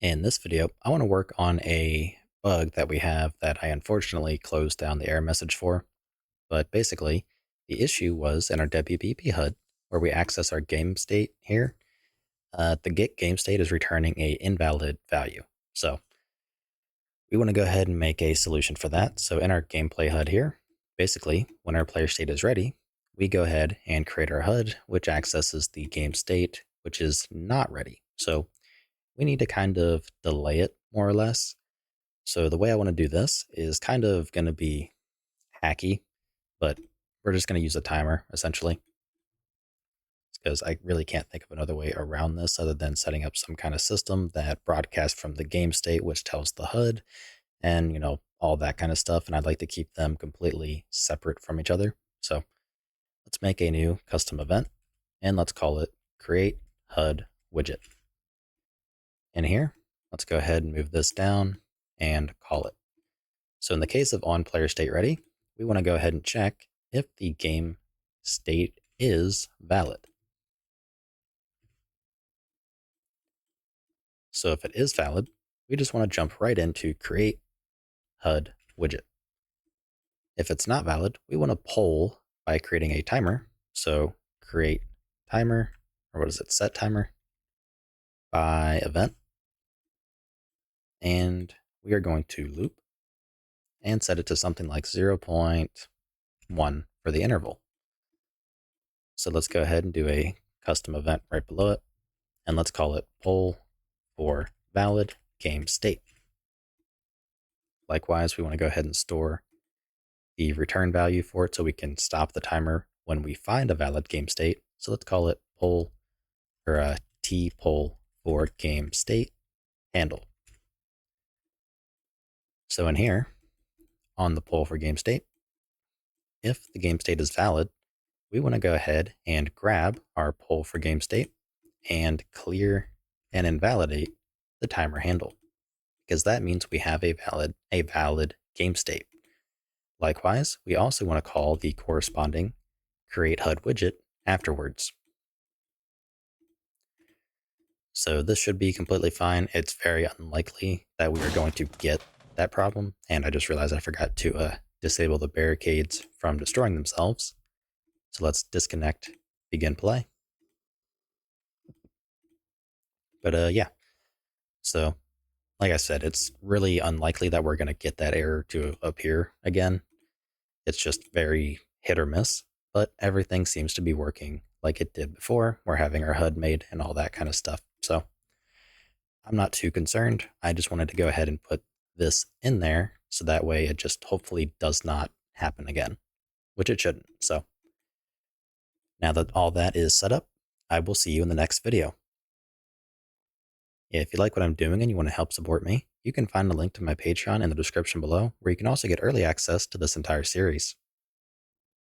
In this video, I want to work on a bug that we have that I unfortunately closed down the error message for. But basically, the issue was in our WPP HUD, where we access our game state here. The get game state is returning a invalid value. So we want to go ahead and make a solution for that. So in our gameplay HUD here, basically, when our player state is ready, we go ahead and create our HUD, which accesses the game state, which is not ready. So we need to kind of delay it more or less. So the way I want to do this is kind of going to be hacky, but we're just going to use a timer essentially, because I really can't think of another way around this other than setting up some kind of system that broadcasts from the game state, which tells the HUD and, all that kind of stuff. And I'd like to keep them completely separate from each other. So let's make a new custom event and let's call it create HUD widget. In here, let's go ahead and move this down and call it. So in the case of on player state ready, we want to go ahead and check if the game state is valid. So if it is valid, we just want to jump right into create HUD widget. If it's not valid, we want to poll by creating a timer. So create timer, or what is it, set timer by event. And we are going to loop and set it to something like 0.1 for the interval. So let's go ahead and do a custom event right below it, and let's call it poll for valid game state. Likewise, we want to go ahead and store the return value for it so we can stop the timer when we find a valid game state. So let's call it poll, or a T poll for game state handle. So in here, on the poll for game state, if the game state is valid, we want to go ahead and grab our poll for game state and clear and invalidate the timer handle, because that means we have a valid game state. Likewise, we also want to call the corresponding create HUD widget afterwards. So this should be completely fine. It's very unlikely that we are going to get that problem. And I just realized I forgot to disable the barricades from destroying themselves. So let's disconnect, begin play. But yeah, so like I said, it's really unlikely that we're going to get that error to appear again. It's just very hit or miss, but everything seems to be working like it did before. We're having our HUD made and all that kind of stuff. So I'm not too concerned. I just wanted to go ahead and put this in there so that way it just hopefully does not happen again, which it shouldn't. So now that all that is set up, I will see you in the next video. If you like what I'm doing and you want to help support me, you can find a link to my Patreon in the description below, where you can also get early access to this entire series.